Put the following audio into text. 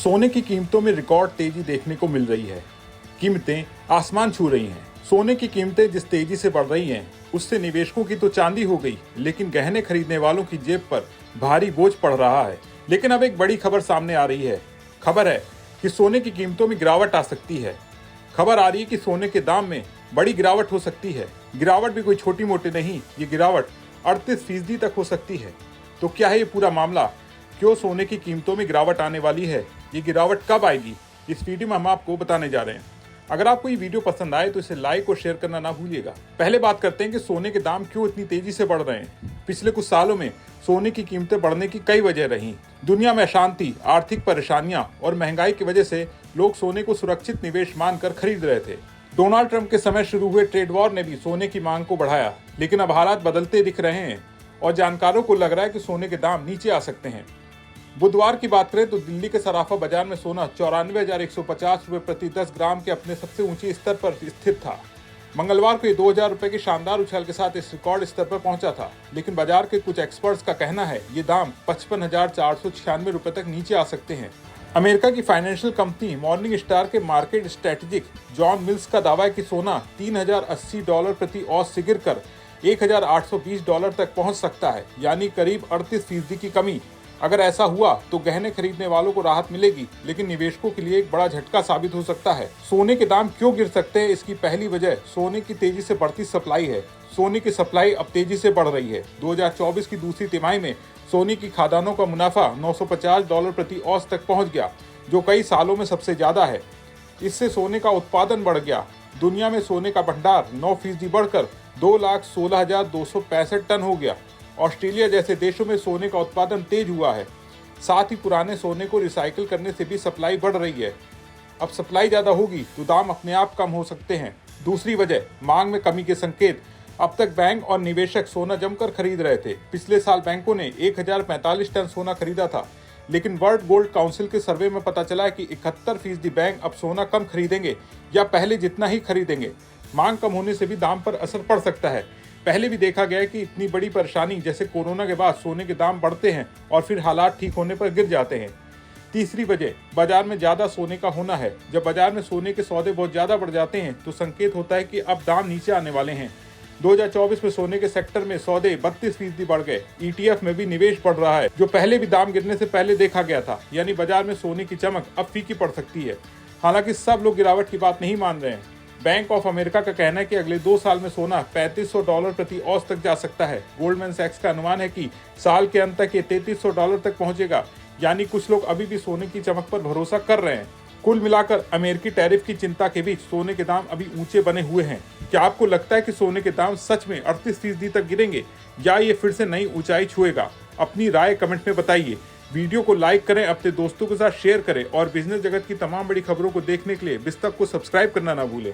सोने की कीमतों में रिकॉर्ड तेजी देखने को मिल रही है। कीमतें आसमान छू रही हैं। सोने की कीमतें जिस तेजी से बढ़ रही हैं, उससे निवेशकों की तो चांदी हो गई, लेकिन गहने खरीदने वालों की जेब पर भारी बोझ पड़ रहा है। लेकिन अब एक बड़ी खबर सामने आ रही है। खबर है कि सोने की कीमतों में गिरावट आ सकती है। खबर आ रही है कि सोने के दाम में बड़ी गिरावट हो सकती है। गिरावट भी कोई छोटी मोटी नहीं, ये गिरावट 38% तक हो सकती है। तो क्या है ये पूरा मामला? क्यों सोने की कीमतों में गिरावट आने वाली है? ये गिरावट कब आएगी? इस वीडियो में हम आपको बताने जा रहे हैं। अगर आपको ये वीडियो पसंद आए तो इसे लाइक और शेयर करना ना भूलिएगा। पहले बात करते हैं कि सोने के दाम क्यों इतनी तेजी से बढ़ रहे हैं। पिछले कुछ सालों में सोने की कीमतें बढ़ने की कई वजह रहीं। दुनिया में अशांति, आर्थिक परेशानियां और महंगाई की वजह से लोग सोने को सुरक्षित निवेश मानकर खरीद रहे थे। डोनाल्ड ट्रंप के समय शुरू हुए ट्रेड वॉर ने भी सोने की मांग को बढ़ाया, लेकिन अब हालात बदलते दिख रहे हैं और जानकारों को लग रहा है कि सोने के दाम नीचे आ सकते हैं। बुधवार की बात करें तो दिल्ली के सराफा बाजार में सोना 94,150 रुपये प्रति 10 ग्राम के अपने सबसे ऊंचे स्तर पर स्थिर था। मंगलवार को ये 2,000 रुपये की शानदार उछाल के साथ इस रिकॉर्ड स्तर पर पहुंचा था, लेकिन बाजार के कुछ एक्सपर्ट्स का कहना है ये दाम 55,496 रुपये तक नीचे आ सकते हैं। अमेरिका की फाइनेंशियल कंपनी मॉर्निंग स्टार के मार्केट स्ट्रेटेजिक जॉन मिल्स का दावा है कि सोना $3,080 प्रति औंस से गिरकर $1,820 तक पहुंच सकता है, यानी करीब 38% की कमी। अगर ऐसा हुआ तो गहने खरीदने वालों को राहत मिलेगी, लेकिन निवेशकों के लिए एक बड़ा झटका साबित हो सकता है। सोने के दाम क्यों गिर सकते हैं? इसकी पहली वजह सोने की तेजी से बढ़ती सप्लाई है। सोने की सप्लाई अब तेजी से बढ़ रही है। 2024 की दूसरी तिमाही में सोने की खादानों का मुनाफा $950 प्रति औंस तक पहुंच गया, जो कई सालों में सबसे ज्यादा है। इससे सोने का उत्पादन बढ़ गया। दुनिया में सोने का भंडार 9% बढ़कर 2,16,265 टन हो गया। ऑस्ट्रेलिया जैसे देशों में सोने का उत्पादन तेज हुआ है। साथ ही पुराने सोने को रिसाइकिल करने से भी सप्लाई बढ़ रही है। अब सप्लाई ज्यादा होगी तो दाम अपने आप कम हो सकते हैं। दूसरी वजह मांग में कमी के संकेत। अब तक बैंक और निवेशक सोना जमकर खरीद रहे थे। पिछले साल बैंकों ने 1,045 टन सोना खरीदा था, लेकिन वर्ल्ड गोल्ड काउंसिल के सर्वे में पता चला है कि 71% बैंक अब सोना कम खरीदेंगे या पहले जितना ही खरीदेंगे। मांग कम होने से भी दाम पर असर पड़ सकता है। पहले भी देखा गया है कि इतनी बड़ी परेशानी जैसे कोरोना के बाद सोने के दाम बढ़ते हैं और फिर हालात ठीक होने पर गिर जाते हैं। तीसरी वजह बाजार में ज्यादा सोने का होना है। जब बाजार में सोने के सौदे बहुत ज्यादा बढ़ जाते हैं तो संकेत होता है कि अब दाम नीचे आने वाले हैं। 2024 में सोने के सेक्टर में सौदे 32% बढ़ गए। ETF में भी निवेश बढ़ रहा है, जो पहले भी दाम गिरने से पहले देखा गया था, यानी बाजार में सोने की चमक अब फीकी पड़ सकती है। हालांकि सब लोग गिरावट की बात नहीं मान रहे हैं। बैंक ऑफ अमेरिका का कहना है कि अगले 2 साल में सोना $3,500 प्रति औंस तक जा सकता है। गोल्डमैन सैक्स का अनुमान है कि साल के अंत तक ये $3,300 तक पहुंचेगा, यानी कुछ लोग अभी भी सोने की चमक पर भरोसा कर रहे हैं। कुल मिलाकर अमेरिकी टैरिफ की चिंता के बीच सोने के दाम अभी ऊंचे बने हुए हैं। क्या आपको लगता है कि सोने के दाम सच में 38% तक गिरेंगे या ये फिर से नई ऊंचाई छुएगा? अपनी राय कमेंट में बताइए। वीडियो को लाइक करें, अपने दोस्तों के साथ शेयर करें और बिजनेस जगत की तमाम बड़ी खबरों को देखने के लिए बिस्तक को सब्सक्राइब करना ना भूलें।